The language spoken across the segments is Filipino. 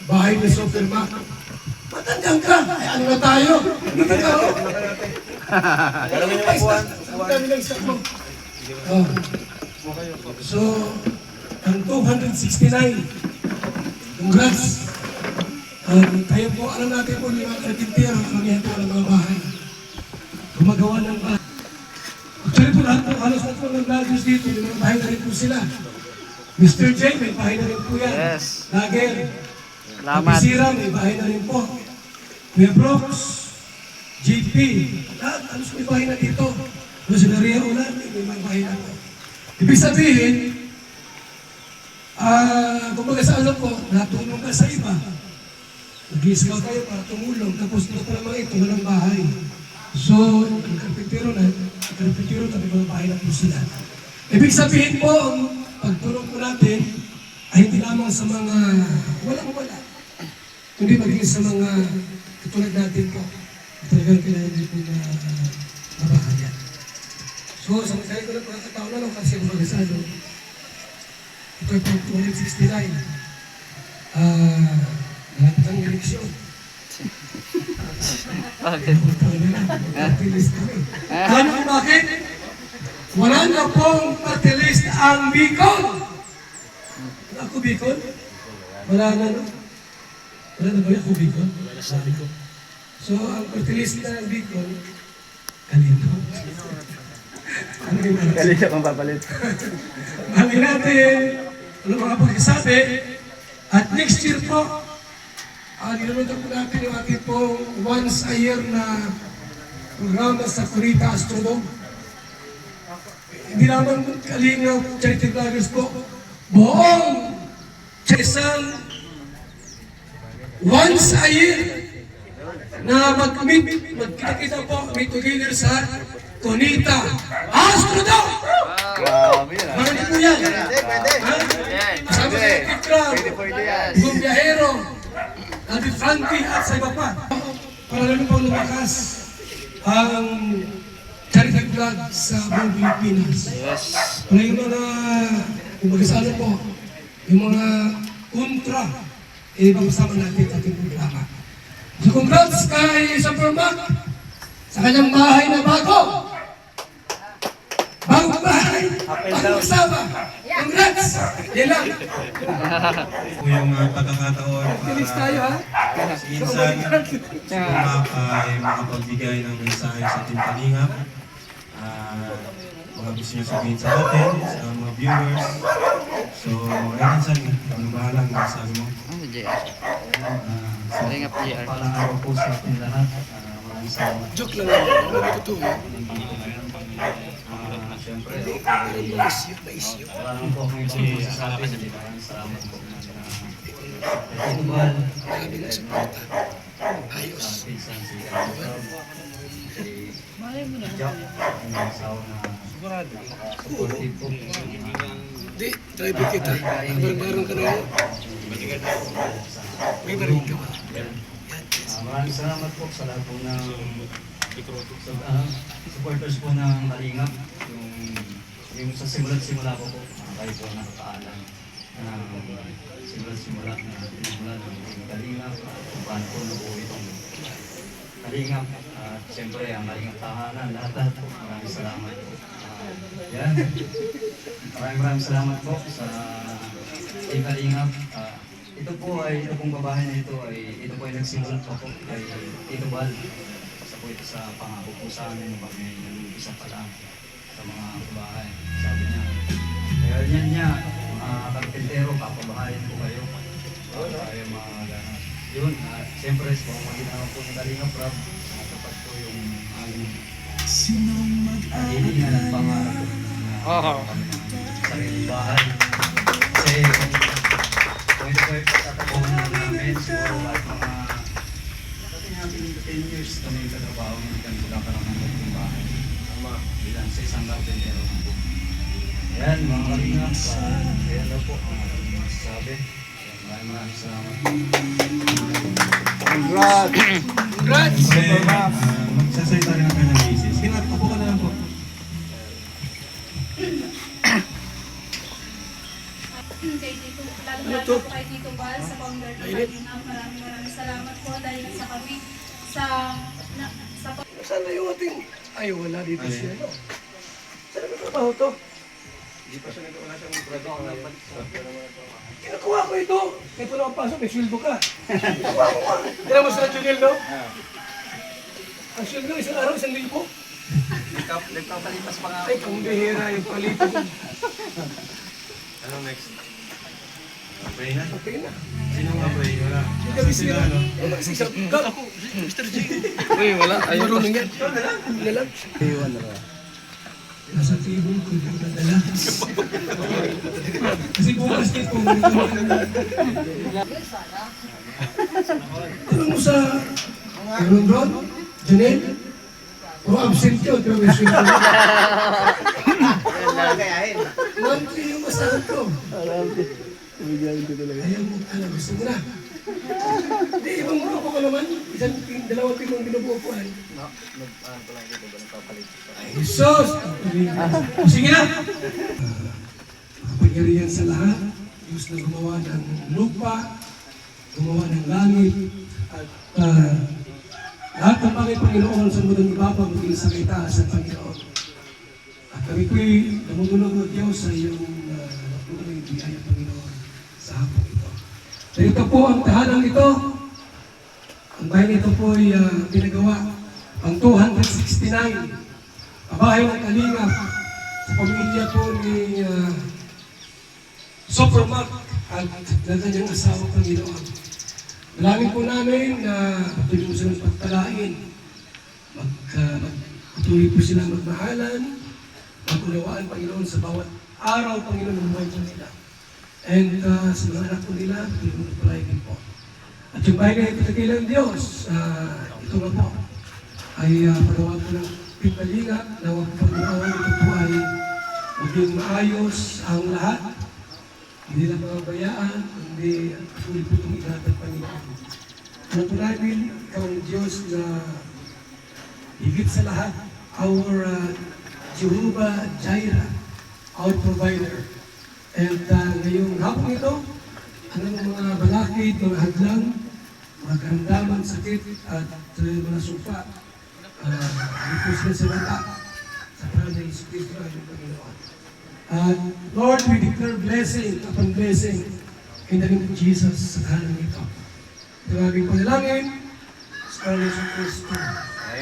Bahay ni Superman. Matandang ka! Ay, ano na tayo? Hindi ka ako. Alam niyo yung buwan. Ang dami ng stock mo. Oh. So, ang 269. Congrats. Kayo po, alam natin po, yung mga karpintero, kami po ang mga bahay. Gumagawa ng bahay. Actually po, lahat po, halos na po ng vloggers dito, yung mga bahay na rin po sila. Mr. J, may bahay na rin po yan. Yes. Lager. Salamat. Kapisira, may bahay na rin po. Kuya Brooks, JP, lahat, halos may bahay na dito. Rosinaria Ulan, may mga bahay na po. Ibig sabihin, kumbaga sa ano po, natulong ka sa iba. Nag-i-scout kayo para tumulong, tapos ito pa naman ito, walang bahay. So, ang karpintero tabi mga bahay na po sila. Ibig sabihin po, ang pagtulong po natin ay hindi lamang sa mga walang-wala, kundi maging sa mga katulad natin po, talagang kailangan din po na mabahayan. So, sa mga ko na pagkakataon na lang kasi ang magasado, ito ay 269. Malapit ang eleksyon. Bakit? Party list kami. Alam mo bakit? Wala na pong party list ang Bicol. Ako Bicol? Wala na, no? Wala na ba yung ako Bicol? So, ang party list na Bicol, kanino? Galing siya mapapalit. Mami natin, ano mga pagkasabi, at next year po, niluluto po natin yung ating po once a year na programa sa Kurita Astrodome. Hindi naman kalingap charity vloggers po, buong isang once a year na magkita-kita po, meet together sa Kunita Astrodome! Grabe yan. Marami po yan. Pwede. Kasama sa Epic Crowd, Pwede yan. Bugong Biyahero, Alvin Frankie at sa iba pa. Para lalo pang lumakas ang charity vlog sa buong Pilipinas. Yes. Para yung mga, yung mag-asalo po, yung mga kontra, mapasama natin sa ating programa. So congrats kay Superman sa kanyang bahay na bago. Bagong bahay, bagong kasama. Congrats! Yan lang. Po yung pagkakataon Finish tayo ha? minsan ay makapagbigay ng mensahe sa ating kalingap. Mga gusto niyo sabihin sa atin, sa mga viewers. So, minsan, ang bahala ng sabi mo. Ano, JR? Galing nga po, JR. Palang araw po sa ating lahat. Maraming salamat. Joke lang yan. Ano ba ito? Siyempre, Issue. wala naman po akong ibang masasabi. Maraming salamat po. Festival. Grabe na sa pata. Ayos. Pinsan si Jack, ang asawa na supportive po. Di, driver kita. Barang-barang ka na yun. May barin ka ba? Maraming salamat po sa lahat po ng supporters po ng Kalingap. Yung sa simula po po, kayo po nakakaalam simula na tinamula ng Kalingap, kung paano po nabuo itong Kalingap. At siyempre ang Kalingap tahanan, lahat po. Maraming salamat po. Yan. Maraming salamat po sa Kalingap. Ito pong babae na ito ay nagsimula po kay Tito Bal. Isa po ito sa pangako po sa amin pag may nag-umpisa pa lang sa mga babae. Sabi niya, kaya niya, mga karpintero, papabahayan po kayo. Kaya mga gano'n. Yun, siyempre, sa mga ginawa po ng Kalingap Rob, natapat po yung aming hilingan at pangarap na kami ng sariling bahay. Kasi kung ito po yung pagtatapunan namin, siguro at mga natin 10 years kami katrabaho ng pagkakaroon ng ating bahay. Bilang sa isang karpintero ng po. Ayan, mga Kalingap, kaya daw po ang aking masasabi. Maraming salamat. Congrats! Congrats! Magsasalita rin ang kanyang misis. Hinat, upo ka na lang po. Kay dito, lalo lalo po kay Tito Bal sa founder ng Kalingap. Maraming salamat po dahil nasa kami sa Saan na yung ating... Ay, wala dito siya. Saan na trabaho to? Kinakuha ko ito. Kahit wala kang pasok, may sweldo ka. Kinakuha ko ka. Kailan mo sa Junel, no? Ang sweldo, isang araw, 1,000. Nagpapalipas pa nga. Ay, kung bihira yung palitan. Ano next? Pray na? Okay na. Sino nga pray? Wala. Hindi kami sila. Wala kasi sa... Ako, Mr. J. Uy, wala. Ayun. Marunong yan. Hindi na lang. Nasa table ko, hindi ko nadala. Kasi bukas dito, tanong mo sa Ron, Janelle, o absent yun, pero may swing ko. Gayahin. Monthly yung masahan ko. Ayaw mo, gusto mo na. Hindi, ibang grupo ka naman. Dalawang timong binubukuhan. Ay, sus! Sige na! Kapangyarihan sa lahat. Diyos na gumawa ng lupa, gumawa ng langit, at lahat ng bagay Panginoon sa mundong ibaba maging sa kaitaasan ng Panginoon. At kami ko'y namumulog ng Diyos sa iyong napunay biyaya Panginoon sa hapon ito. So ito po ang tahanang ito. Ang bayan ito po ay pinagawa ang 269. Kabahay ng Kalingap sa pamilya po ni Supermark at ng kanyang asawa Panginoon. Dalangin po namin na patuloy mo silang pagpalain. Patuloy po silang magmahalan, magulawaan Panginoon sa bawat araw Panginoon ng buhay po nila. And sa mga anak po nila, patuloy mo pagpalain po. At yung bahay na ito na kailang Diyos, ito nga po, ay pagawa po ng Kalingap na huwag Panginoon, ito po ay maging maayos ang lahat. Hindi lang mga bayaan, kundi patuloy po itong inatag Panginoon. Alam po namin, ikaw ang Diyos na higit sa lahat, our Jehovah Jireh, our provider. And ngayong hapon ito, anong mga balakid, mga hadlang, mga karamdaman, sakit, at mga sumpa, ipos na sa mata, sa parang na Isu Cristo ang Panginoon. Lord, we declare blessing upon blessing in the name of Jesus sa kahanan nito. Ito ang aming panalangin sa kahanan Isu Cristo.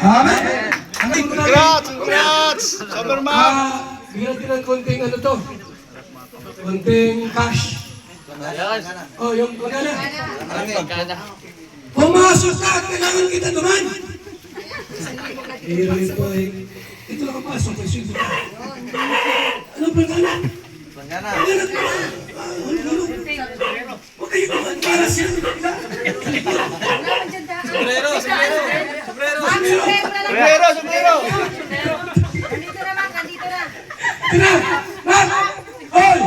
Amen! Congrats! Congrats! Superman! Bigyan natin ng konting ano to, konting cash. Oh, yung magana. Pumasok ka at kailangan kita naman. Hero ito eh. Ito lang ang pasok, may swing ka. Ano ba gana? Langgana. Huwag kayo naman para siya. Sombrero! Nandito na, Mac. Nandito na. Tira! Mak! Hoy!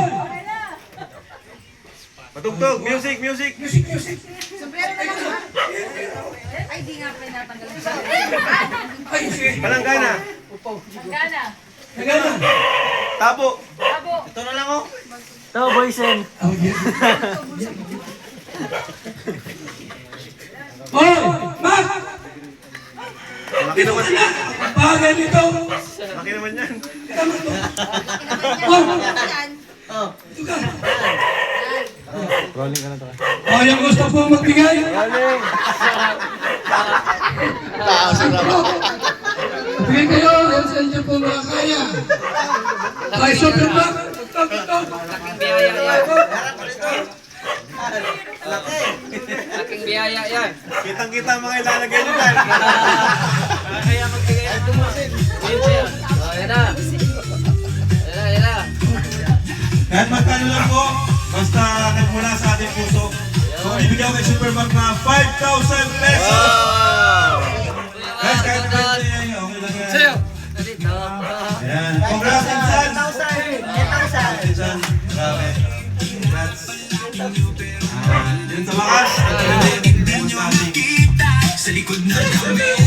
Patugtog! Music! Music! Music! Sombrero na lang, Mac. Ay, di nga pinatanggal. Ay, sige. Palanggana! Langgana. Nagana. Tabo! Abo. Ito na lang oh! Ito, boysen. Oh, yeah. Hoy! Mak! Laki naman yan! Bagal nito! Laki naman yan! Tama to. Oh! Ito ka. Rolling ka na to. Oh, yung gusto po magbigay. Rolling! Bigay kayo, yan sa inyo po mga kaya. Ay, super ba? Ito. Laking biyaya yan. Kitang-kita ang mga ilalagay nyo dyan! Kaya magbigay ang tumusin. Ayan na. Ayan na. Kahit magkano lang po, basta nagmula sa ating puso. So, ibigyan ko kay Superman na 5,000 pesos! Guys, kahit magkano yan, okay lang yan. Sayo. Dito. Ayan. Congrats, Insan! 10,000! Insan, grabe. Congrats. Yun sa wakas. Sa likod na kami